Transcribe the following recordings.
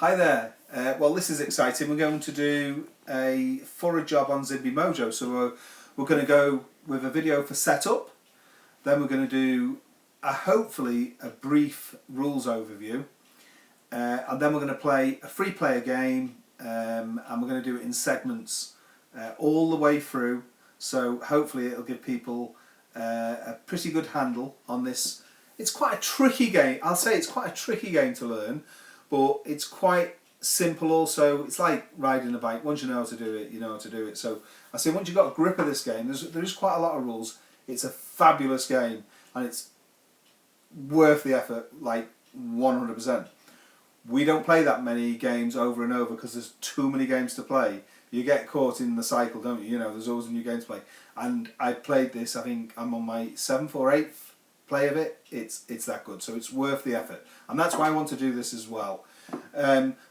Hi there. Well, this is exciting. We're going to do a thorough job on Zimby Mojo. So we're going to go with a video for setup. Then we're going to do hopefully a brief rules overview. And then we're going to play a free player game and we're going to do it in segments all the way through. So hopefully it'll give people a pretty good handle on this. It's quite a tricky game. I'll say it's quite a tricky game to learn. But it's quite simple also. It's like riding a bike. Once you know how to do it, you know how to do it. So I say once you've got a grip of this game, there is quite a lot of rules. It's a fabulous game and it's worth the effort, like 100%. We don't play that many games over and over because there's too many games to play. You get caught in the cycle, don't you? You know, there's always a new game to play. And I played this, I think I'm on my 7th or 8th play of it. It's that good, so it's worth the effort, and that's why I want to do this as well.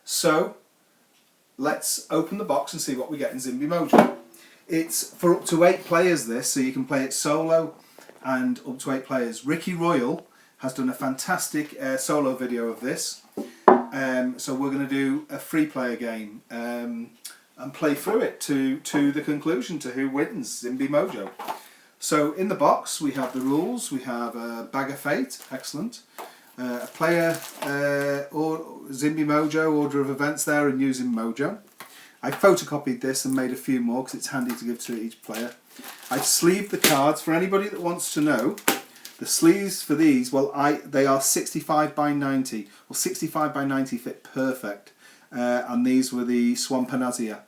So let's open the box and see what we get in Zimby Mojo. It's for up to 8 players this, so you can play it solo and up to 8 players. Ricky Royal has done a fantastic solo video of this, so we're going to do a free player game and play through it to the conclusion, to who wins Zimby Mojo. So in the box we have the rules, we have a bag of fate, excellent, a player or Zimby Mojo, order of events there, and using Mojo. I photocopied this and made a few more because it's handy to give to each player. I've sleeved the cards for anybody that wants to know. The sleeves for these, well, they are 65 by 90. Well, 65 by 90 fit perfect, and these were the Swampanazia,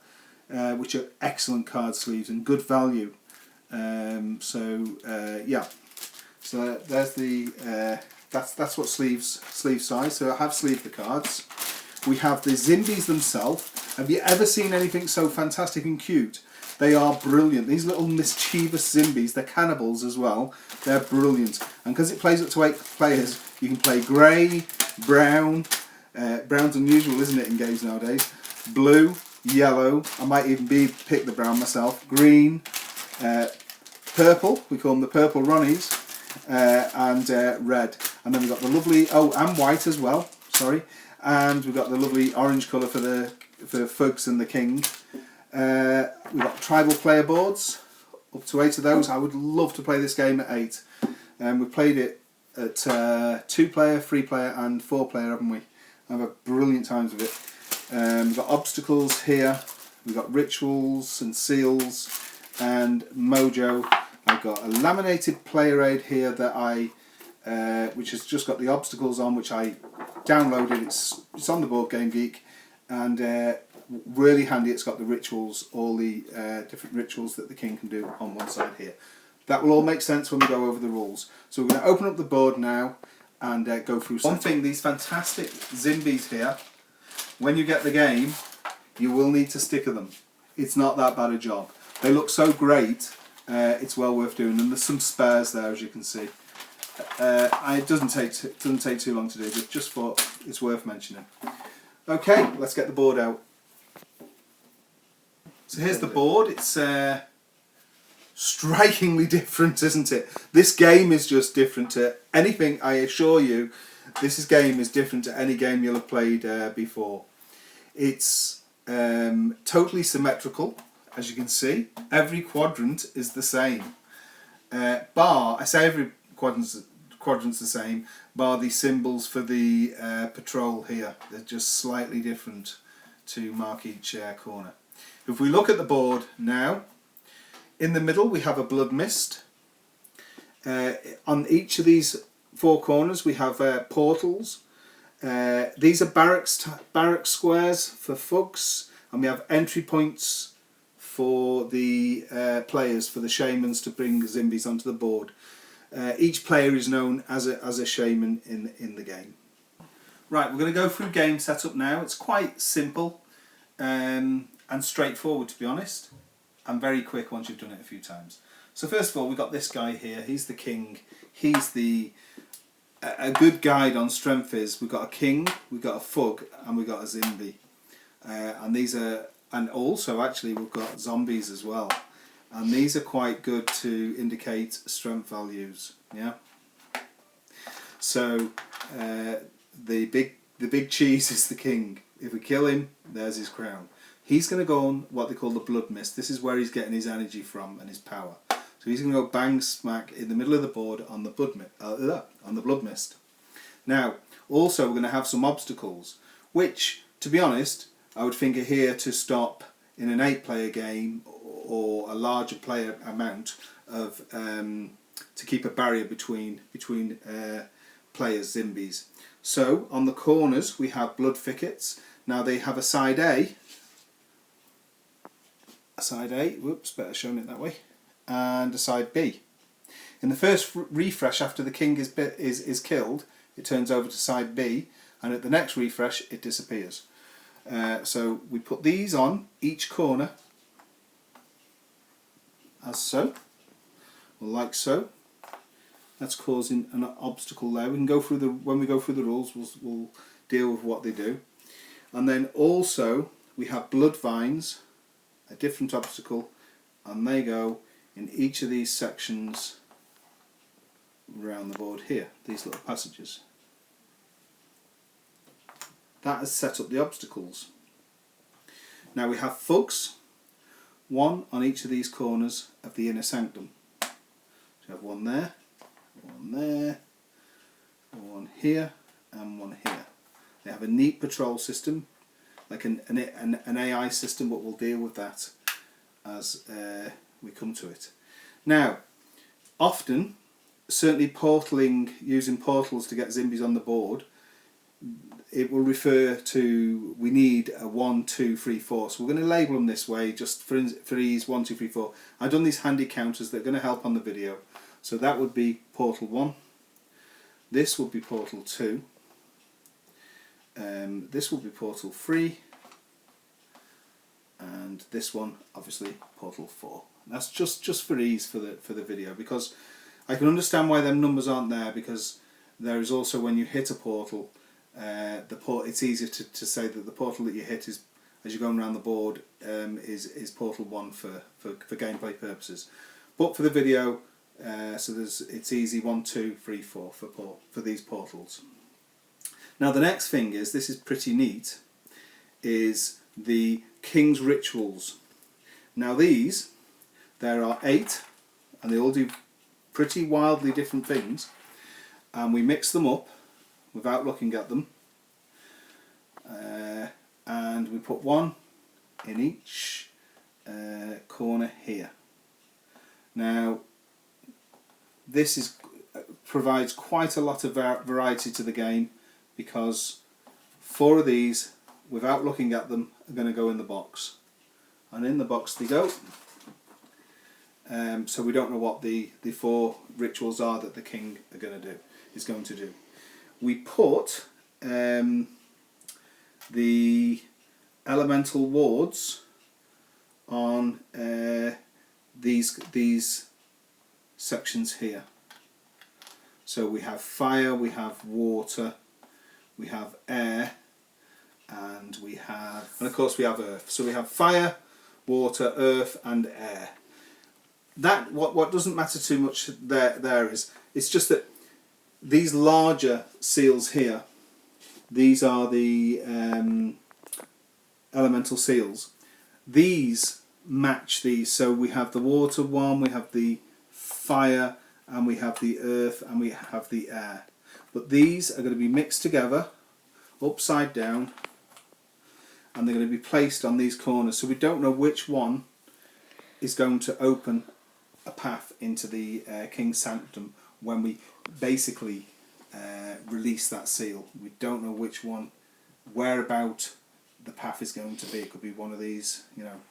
which are excellent card sleeves and good value. Yeah, so there's the that's what sleeves size. So I have sleeved the cards. We have the Zimbies themselves. Have you ever seen anything so fantastic and cute? They are brilliant. These little mischievous Zimbies, they're cannibals as well. They're brilliant. And because it plays up to 8 players, you can play grey, brown. Brown's unusual, isn't it, in games nowadays? Blue, yellow. I might even pick the brown myself. Green. Purple, we call them the purple Ronnies, and red. And then we've got the lovely, and white as well, sorry. And we've got the lovely orange colour for the Fugs and the King. We've got tribal player boards, up to 8 of those. I would love to play this game at 8. We've played it at 2-player, 3-player and 4-player, haven't we? I've had brilliant times with it. We've got obstacles here, we've got rituals and seals, and Mojo. I've got a laminated player aid here that which has just got the obstacles on, which I downloaded. It's on the Board Game Geek, and really handy. It's got the rituals, all the different rituals that the king can do on one side here. That will all make sense when we go over the rules. So we're going to open up the board now and go through one thing. These fantastic Zimbies here, when you get the game, you will need to sticker them. It's not that bad a job. They look so great, it's well worth doing, and there's some spares there, as you can see. It doesn't take too long to do, but just thought it's worth mentioning. Okay, let's get the board out. So here's the board. It's strikingly different, isn't it? This game is just different to anything, I assure you. This game is different to any game you'll have played before. It's totally symmetrical. As you can see, every quadrant is the same. I say every quadrant's the same, bar the symbols for the patrol here. They're just slightly different to mark each corner. If we look at the board now, in the middle we have a blood mist. On each of these 4 corners we have portals. These are barrack squares for Fugs, and we have entry points for the players, for the shamans to bring Zimbies onto the board. Each player is known as a shaman in the game. Right, we're going to go through game setup now. It's quite simple and straightforward, to be honest, and very quick once you've done it a few times. So first of all, we've got this guy here. He's the king. He's a good guide on strength is. We've got a king, we've got a Fug, and we've got a Zimby. And also, actually, we've got zombies as well, and these are quite good to indicate strength values. Yeah. So the big cheese is the king. If we kill him, there's his crown. He's going to go on what they call the blood mist. This is where he's getting his energy from and his power. So he's going to go bang smack in the middle of the board on the blood mist. Now, also we're going to have some obstacles, which, to be honest, I would think are here to stop in an 8-player game or a larger player amount of to keep a barrier between players, Zimbies. So on the corners we have blood thickets. Now they have a side A. Whoops, better shown it that way. And a side B. In the first refresh after the king is killed, it turns over to side B, and at the next refresh it disappears. So we put these on each corner, as so, or like so. That's causing an obstacle there. We can go through when we go through the rules, we'll deal with what they do. And then also we have blood vines, a different obstacle, and they go in each of these sections around the board here, these little passages. That has set up the obstacles. Now we have thugs, one on each of these corners of the inner sanctum. So you have one there, one here, and one here. They have a neat patrol system, like an AI system, but we'll deal with that as we come to it. Now, often, certainly using portals to get Zimbies on the board, it will refer to, we need a 1, 2, 3, 4. So we're going to label them this way just for ease, 1, 2, 3, 4. I've done these handy counters that are going to help on the video. So that would be portal 1. This would be portal 2. This will be portal 3. And this one, obviously, portal 4. That's just for ease for the video, because I can understand why them numbers aren't there, because there is also, when you hit a portal, it's easier to say that the portal that you hit is, as you're going around the board, is portal 1 for gameplay purposes. But for the video, so it's easy 1, 2, 3, 4 for these portals. Now the next thing is, this is pretty neat, is the King's Rituals. Now these, there are 8, and they all do pretty wildly different things, and we mix them up without looking at them, and we put one in each corner here. Now this provides quite a lot of variety to the game, because 4 of these, without looking at them, are going to go in the box, and in the box they go. So we don't know what the 4 rituals are that the king is going to do. We put the elemental wards on these sections here. So we have fire, we have water, we have air, and of course we have earth. So we have fire, water, earth, and air. That what doesn't matter too much there is, it's just that these larger seals here, these are the elemental seals. These match these. So we have the water one, we have the fire, and we have the earth, and we have the air. But these are going to be mixed together, upside down, and they're going to be placed on these corners. So we don't know which one is going to open a path into the King's Sanctum when we basically release that seal. We don't know which one, whereabout the path is going to be. It could be one of these, you know.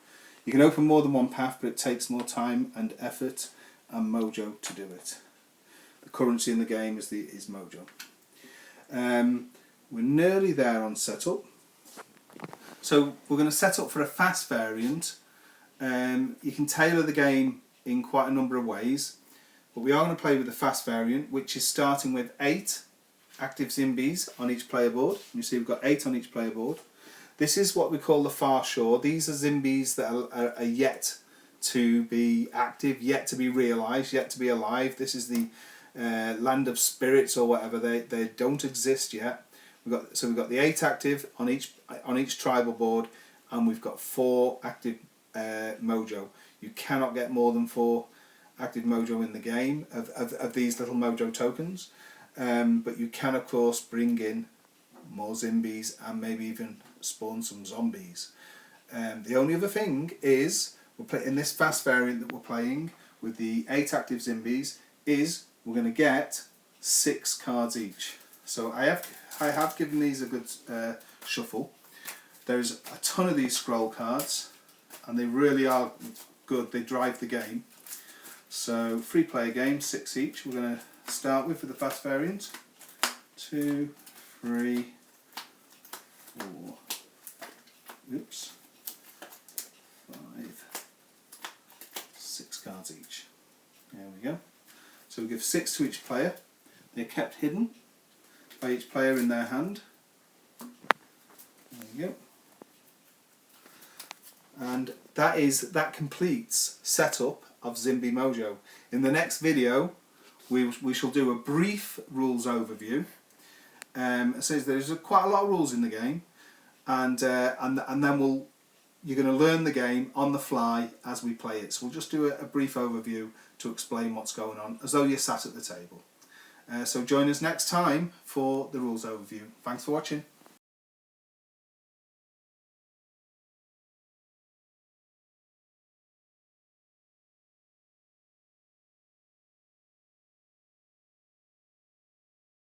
You can open more than one path, but it takes more time and effort and mojo to do it. The currency in the game is mojo. We're nearly there on setup. So we're going to set up for a fast variant. You can tailor the game in quite a number of ways, but we are going to play with the fast variant, which is starting with 8 active Zimbies on each player board. You see we've got 8 on each player board. This is what we call the far shore. These are Zimbies that are yet to be active, yet to be realised, yet to be alive. This is the land of spirits or whatever. They don't exist yet, We've got the 8 active on each tribal board, and we've got 4 active mojo. You cannot get more than 4 active mojo in the game of these little mojo tokens, but you can of course bring in more zombies and maybe even spawn some zombies. The only other thing is, in this fast variant that we're playing with the 8 active zombies, is we're going to get 6 cards each. So I have given these a good shuffle. There's a ton of these scroll cards, and they really are good. They drive the game. So free player game, 6 each. We're going to start with for the fast variant. 2, 3, 4. Oops. 5, 6 cards each. There we go. So we give 6 to each player. They're kept hidden by each player in their hand. There you go. And that completes setup of Zimby Mojo. In the next video, we shall do a brief rules overview. It says there's quite a lot of rules in the game, and then you're going to learn the game on the fly as we play it. So we'll just do a brief overview to explain what's going on, as though you're sat at the table. So join us next time for the rules overview. Thanks for watching.